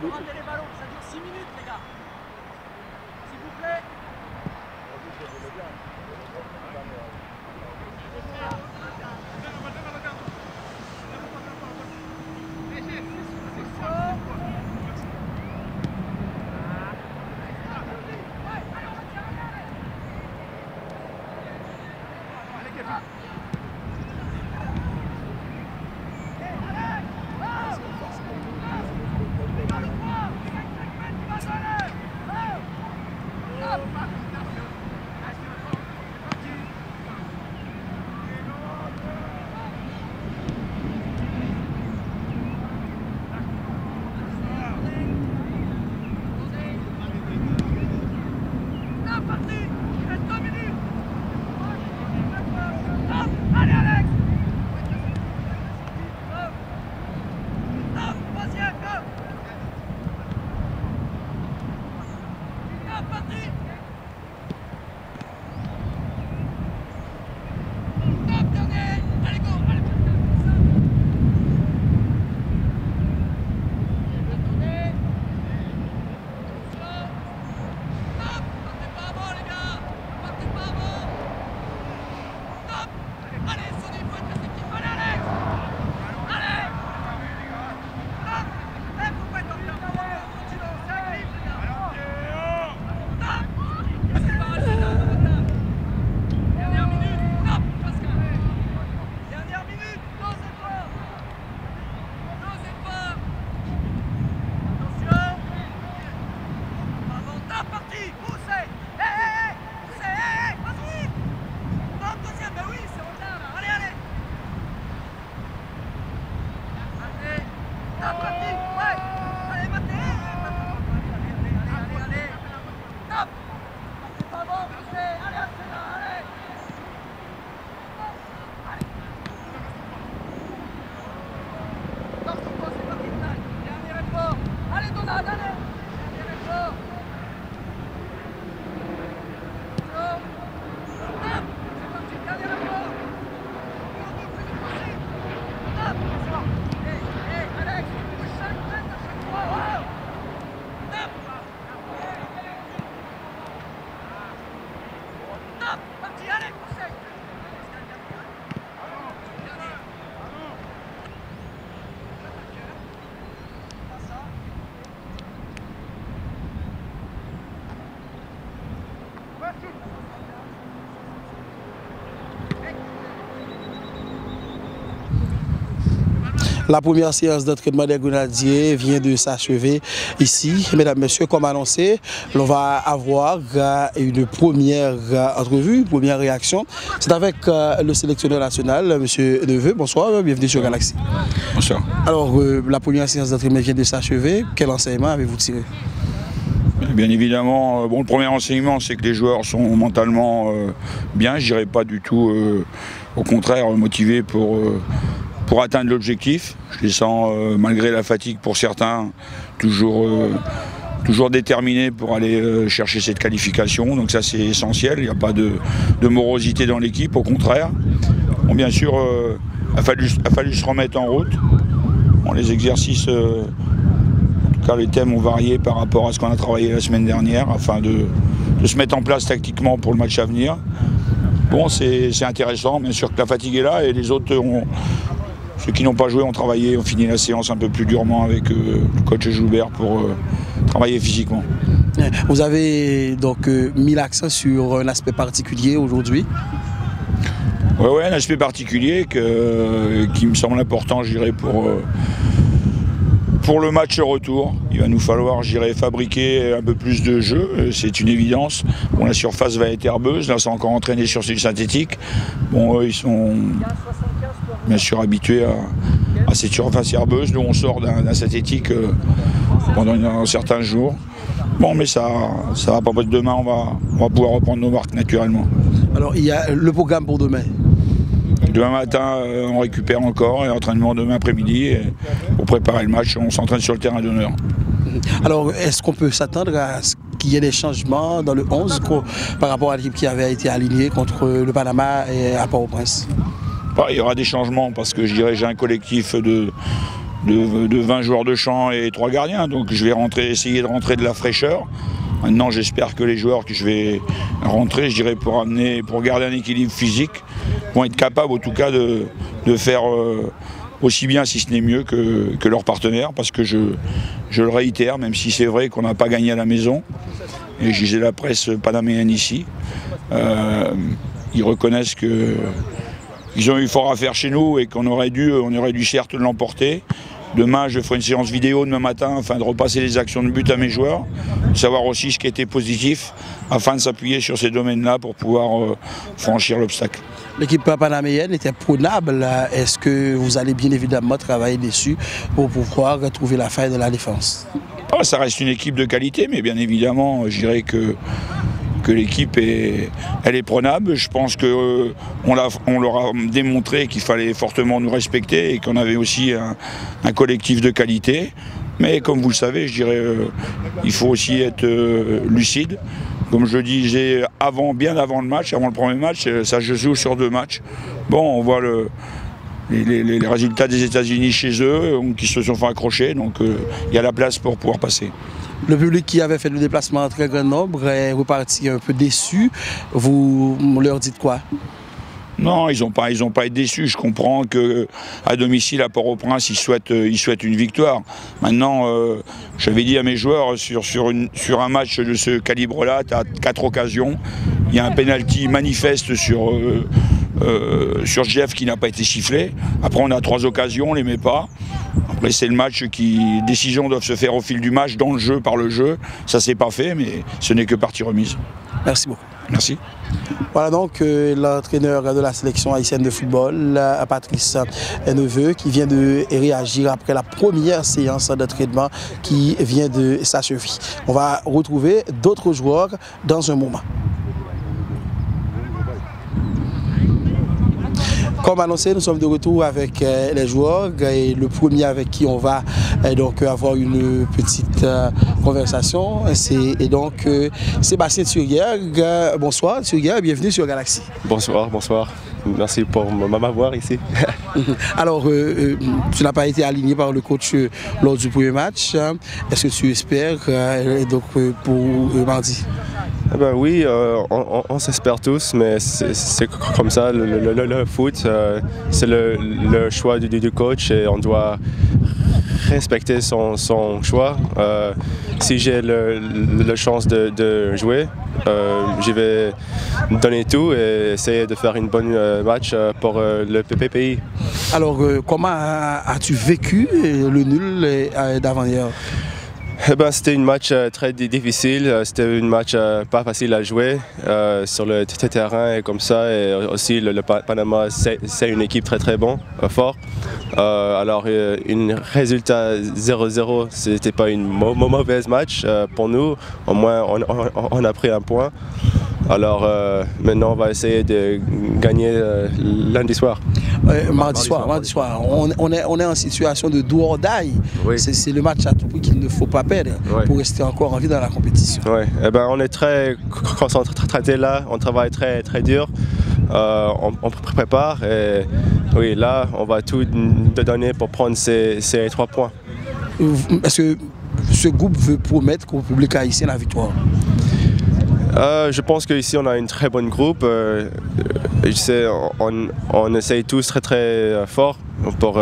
Ramenez les ballons, ça dure 6 minutes les gars. S'il vous plaît. La première séance d'entraînement des Grenadiers vient de s'achever ici. Mesdames, Messieurs, comme annoncé, l'on va avoir une première entrevue, une première réaction. C'est avec le sélectionneur national, M. Neveu. Bonsoir, bienvenue sur Galaxy. Bonsoir. Alors, la première séance d'entraînement vient de s'achever. Quel enseignement avez-vous tiré? Bien évidemment, le premier enseignement, c'est que les joueurs sont mentalement bien, je dirais pas du tout, au contraire, motivés pour atteindre l'objectif. Je les sens, malgré la fatigue pour certains, toujours déterminés pour aller chercher cette qualification. Donc ça, c'est essentiel, il n'y a pas de morosité dans l'équipe, au contraire. Bon, bien sûr, il a fallu se remettre en route. Bon, les exercices... car les thèmes ont varié par rapport à ce qu'on a travaillé la semaine dernière afin de se mettre en place tactiquement pour le match à venir. Bon, c'est intéressant, bien sûr que la fatigue est là et les autres, ceux qui n'ont pas joué ont travaillé, ont fini la séance un peu plus durement avec le coach Joubert pour travailler physiquement. Vous avez donc mis l'accent sur un aspect particulier aujourd'hui? Oui, un aspect particulier qui me semble important, je dirais, pour le match retour. Il va nous falloir, je dirais, fabriquer un peu plus de jeux, c'est une évidence. Bon, la surface va être herbeuse, là c'est encore entraîné sur du synthétique. Bon, eux, ils sont bien sûr habitués à cette surface herbeuse. Nous on sort d'un synthétique pendant certains jours. Bon, mais ça va pas être demain, on va pouvoir reprendre nos marques naturellement. Alors il y a le programme pour demain. Demain matin, on récupère encore, et entraînement demain après-midi. Pour préparer le match, on s'entraîne sur le terrain d'honneur. Alors, est-ce qu'on peut s'attendre à ce qu'il y ait des changements dans le 11 par rapport à l'équipe qui avait été alignée contre le Panama et à Port-au-Prince? Il y aura des changements parce que je dirais j'ai un collectif de de 20 joueurs de champ et 3 gardiens. Donc je vais essayer de rentrer de la fraîcheur. Maintenant, j'espère que les joueurs que je vais rentrer, je dirais pour garder un équilibre physique, vont être capables en tout cas de faire aussi bien, si ce n'est mieux, que leurs partenaires. Parce que je le réitère, même si c'est vrai qu'on n'a pas gagné à la maison, et je disais la presse panaméenne ici, ils reconnaissent qu'ils ont eu fort à faire chez nous et qu'on aurait dû certes l'emporter. Demain, je ferai une séance vidéo demain matin afin de repasser les actions de but à mes joueurs, savoir aussi ce qui était positif, afin de s'appuyer sur ces domaines-là pour pouvoir franchir l'obstacle. L'équipe panaméenne était prenable. Est-ce que vous allez bien évidemment travailler dessus pour pouvoir retrouver la faille de la défense? Ça reste une équipe de qualité, mais bien évidemment, je dirais que l'équipe est prenable. Je pense qu'on leur a démontré qu'il fallait fortement nous respecter et qu'on avait aussi un collectif de qualité. Mais comme vous le savez, je dirais il faut aussi être lucide. Comme je le disais bien avant le match, avant le premier match, ça se joue sur 2 matchs. Bon, on voit les résultats des États-Unis chez eux, qui se sont fait accrocher, donc il y a la place pour pouvoir passer. Le public qui avait fait le déplacement en très grand nombre est reparti un peu déçu. Vous leur dites quoi? Non, ils n'ont pas été déçus. Je comprends qu'à domicile, à Port-au-Prince, ils souhaitent une victoire. Maintenant, j'avais dit à mes joueurs, sur un match de ce calibre-là, tu as 4 occasions. Il y a un penalty manifeste sur Jeff qui n'a pas été sifflé. Après, on a 3 occasions, on ne les met pas. Après, c'est le match les décisions doivent se faire au fil du match, dans le jeu, par le jeu. Ça ne s'est pas fait, mais ce n'est que partie remise. Merci beaucoup. Merci. Voilà donc l'entraîneur de la sélection haïtienne de football, Patrice Neveu, qui vient de réagir après la première séance d'entraînement qui vient de s'achever. On va retrouver d'autres joueurs dans un moment. Comme annoncé, nous sommes de retour avec les joueurs et le premier avec qui on va donc avoir une petite conversation, c'est donc Sébastien Thurguergue. Bonsoir Thurguergue, bienvenue sur Galaxy. Bonsoir, bonsoir. Merci pour m'avoir ici. Alors, tu n'as pas été aligné par le coach lors du premier match. Est-ce que tu espères donc pour mardi? Eh ben oui, on s'espère tous, mais c'est comme ça, le foot, c'est le choix du coach et on doit respecter son choix. Si j'ai la chance de jouer, je vais donner tout et essayer de faire une bonne match pour le PPI. Alors, comment as-tu vécu le nul d'avant-hier? Eh ben, c'était un match très difficile, c'était un match pas facile à jouer sur le terrain et comme ça. Et aussi le Panama, c'est une équipe très bon, fort. Alors un résultat 0-0, c'était pas une mauvaise match pour nous. Au moins on a pris un point. Alors maintenant on va essayer de gagner lundi soir. Mardi soir. On est en situation de do or die. Oui. C'est le match à tout prix qu'il ne faut pas perdre pour rester encore en vie dans la compétition. Oui. Eh ben, on est très concentré là, on travaille très dur, on prépare et oui, là on va tout donner pour prendre ces 3 points. Est-ce que ce groupe veut promettre au public haïtien la victoire? Je pense qu'ici on a une très bonne groupe. On essaye tous très fort pour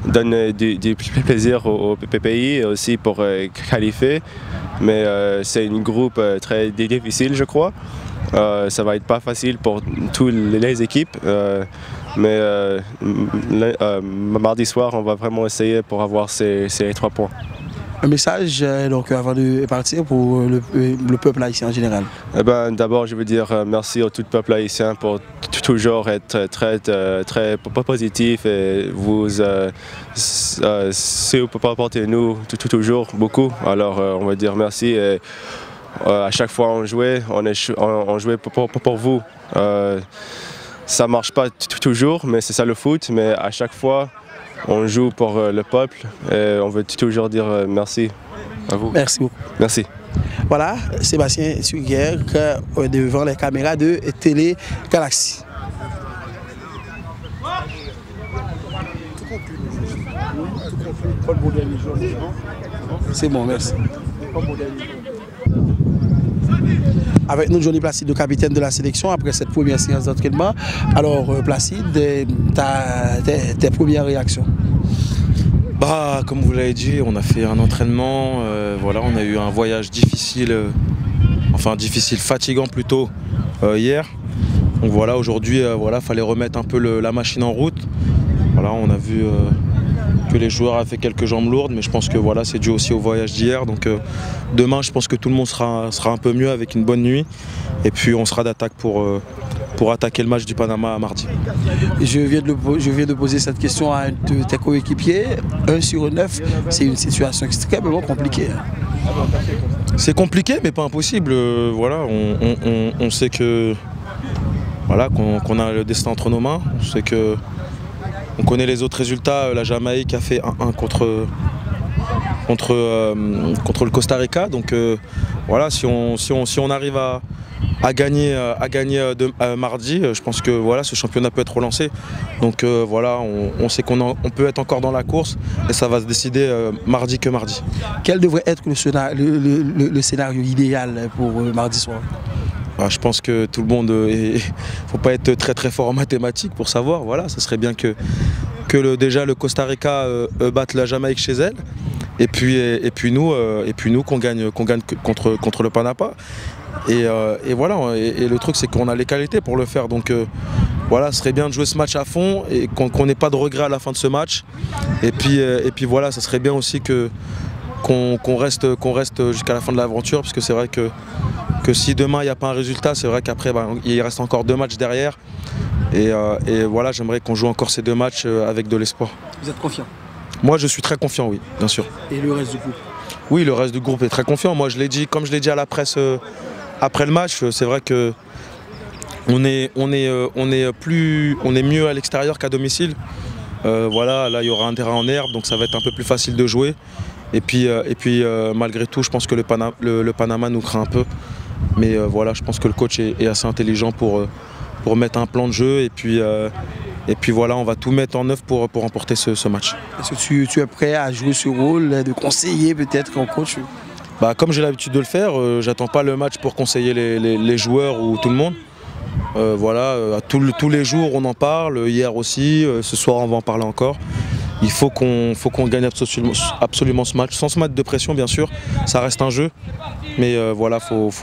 donner du plaisir au PPI et aussi pour qualifier. Mais c'est un groupe très difficile, je crois. Ça va être pas facile pour toutes les équipes. Mais mardi soir, on va vraiment essayer pour avoir ces 3 points. Un message donc, avant de partir pour le peuple haïtien en général? Eh ben, d'abord, je veux dire merci au tout peuple haïtien pour toujours être très positif et vous supportez-nous toujours beaucoup. Alors, on va dire merci. Et, à chaque fois on jouait pour vous. Ça ne marche pas toujours, mais c'est ça le foot. Mais à chaque fois, on joue pour le peuple et on veut toujours dire merci à vous. Merci beaucoup. Merci. Voilà, Sébastien Thurguergue devant les caméras de Télé Galaxy. C'est bon, merci. Avec nous, Johnny Placide, le capitaine de la sélection, après cette première séance d'entraînement. Alors, Placide, tes premières réactions? Bah, comme vous l'avez dit, on a fait un entraînement, voilà, on a eu un voyage difficile, fatigant plutôt hier. Donc voilà, aujourd'hui, voilà, fallait remettre un peu la machine en route. Voilà, on a vu que les joueurs avaient fait quelques jambes lourdes, mais je pense que voilà, c'est dû aussi au voyage d'hier. Donc demain, je pense que tout le monde sera un peu mieux avec une bonne nuit. Et puis on sera d'attaque pour attaquer le match du Panama à mardi. Je viens de poser cette question à un de tes coéquipiers. 1 sur 9, c'est une situation extrêmement compliquée. C'est compliqué, mais pas impossible. Voilà, on sait que voilà, qu'on a le destin entre nos mains. On sait que on connaît les autres résultats. La Jamaïque a fait 1-1 contre le Costa Rica. Donc voilà, si on arrive à gagner mardi, je pense que voilà, ce championnat peut être relancé. Donc voilà, on sait qu'on peut être encore dans la course et ça va se décider mardi que mardi. Quel devrait être le scénario idéal pour mardi soir? Je pense que tout le monde, il ne faut pas être très très fort en mathématiques pour savoir. Voilà, ça serait bien que déjà le Costa Rica batte la Jamaïque chez elle. Et puis nous qu'on gagne contre le Panama. Et voilà, et le truc c'est qu'on a les qualités pour le faire. Donc voilà, ce serait bien de jouer ce match à fond et qu'on n'ait pas de regrets à la fin de ce match. Et puis voilà, ça serait bien aussi qu'on reste jusqu'à la fin de l'aventure, parce que c'est vrai que si demain il n'y a pas un résultat, c'est vrai qu'après il reste encore 2 matchs derrière. Et voilà, j'aimerais qu'on joue encore ces 2 matchs avec de l'espoir. Vous êtes confiant? Moi je suis très confiant, oui, bien sûr. Et le reste du groupe? Oui, le reste du groupe est très confiant. Moi comme je l'ai dit à la presse après le match, c'est vrai que on est mieux à l'extérieur qu'à domicile. Voilà, là il y aura un terrain en herbe, donc ça va être un peu plus facile de jouer. Et puis malgré tout, je pense que le Panama nous craint un peu. Mais voilà, je pense que le coach est assez intelligent pour mettre un plan de jeu. Et puis voilà, on va tout mettre en œuvre pour remporter ce match. Est-ce que tu es prêt à jouer ce rôle de conseiller peut-être en coach? Comme j'ai l'habitude de le faire, j'attends pas le match pour conseiller les joueurs ou tout le monde. Voilà, tous les jours on en parle, hier aussi, ce soir on va en parler encore. Il faut qu'on gagne absolument ce match, sans se mettre de pression bien sûr, ça reste un jeu. Mais voilà, faut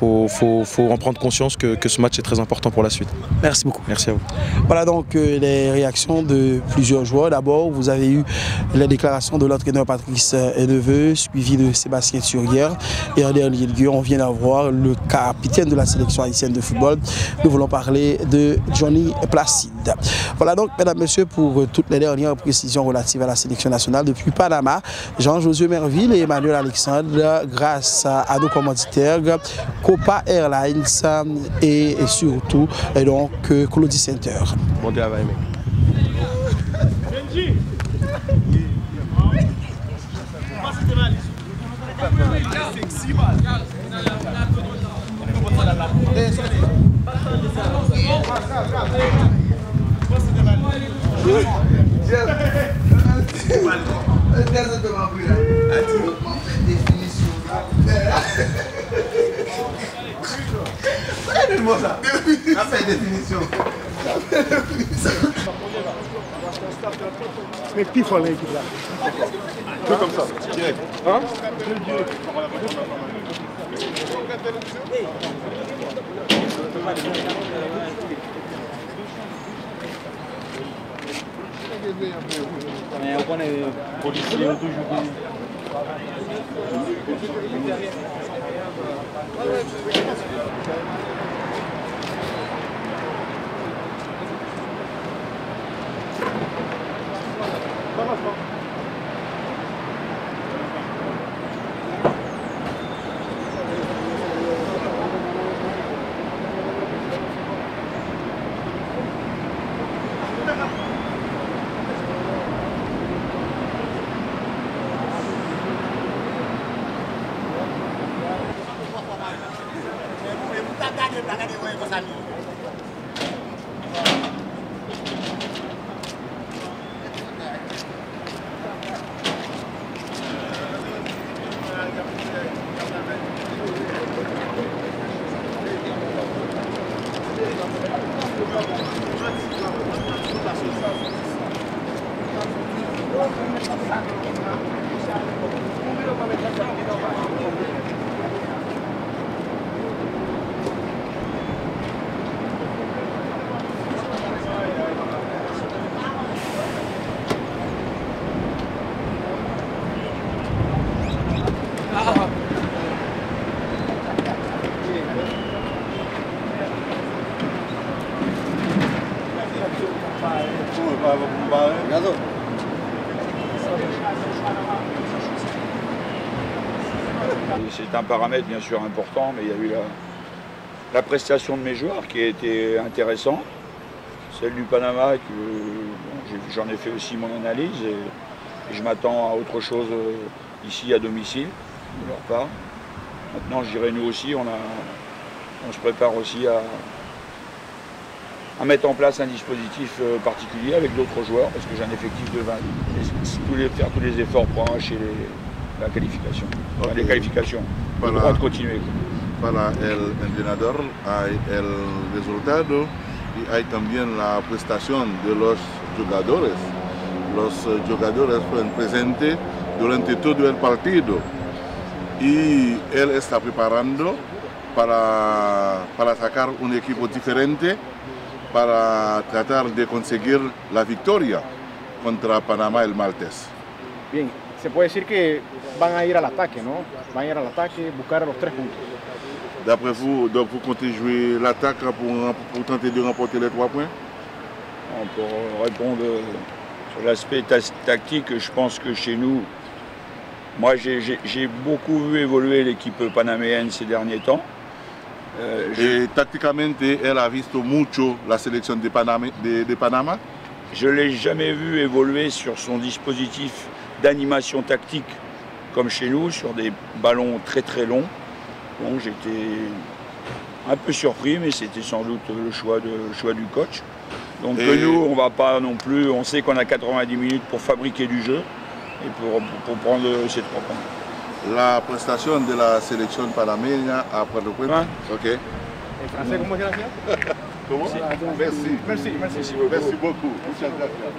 en prendre conscience que ce match est très important pour la suite. Merci beaucoup. Merci à vous. Voilà donc les réactions de plusieurs joueurs. D'abord, vous avez eu les déclarations de l'entraîneur Patrice Neveu, suivi de Sébastien Thurière. Et en dernier lieu, on vient d'avoir le capitaine de la sélection haïtienne de football. Nous voulons parler de Johnny Placide. Voilà donc, mesdames, messieurs, pour toutes les dernières précisions relatives à la sélection nationale depuis Panama, Jean-Josué Merville et Emmanuel Alexandre, grâce à nos commanditaires, Copa Airlines et surtout donc Claudie Center. Bon travail, mec. Mais pis fort l'équipe là. Tout comme ça, direct. Hein? Mais on connaît policiers toujours. C'est un paramètre bien sûr important, mais il y a eu la prestation de mes joueurs qui a été intéressante. Celle du Panama, j'en ai fait aussi mon analyse et je m'attends à autre chose ici à domicile de leur part. Maintenant je dirais nous aussi, on se prépare aussi à mettre en place un dispositif particulier avec d'autres joueurs parce que j'ai un effectif de 20. Faire tous les efforts pour arracher la qualification, okay. Les qualifications, le droit de continuer. Para el entrenador hay el resultado y hay también la prestación de los jugadores. Los jugadores fueron presentes durante todo el partido y él está preparando para sacar un equipo diferente para tratar de conseguir la victoria contra Panamá el martes. Bien, se puede decir que van a ir al ataque, ¿no? Van a ir al ataque, buscar los 3 puntos. D'après vous, donc vous comptez jouer l'attaque pour tenter de remporter les 3 points? Pour répondre sur l'aspect tactique, je pense que chez nous, moi j'ai beaucoup vu évoluer l'équipe panaméenne ces derniers temps. Et tacticamente, elle a visto mucho la sélection de Panama? Je ne l'ai jamais vu évoluer sur son dispositif d'animation tactique comme chez nous, sur des ballons très très longs. Donc j'étais un peu surpris, mais c'était sans doute le choix du coach. Donc nous, on ne va pas non plus, on sait qu'on a 90 minutes pour fabriquer du jeu et pour prendre ces 3 points. La prestation de la sélection panameña après le point. Ok. En français, comment dire? Comment? Merci. Merci. Merci beaucoup. Muchas gracias.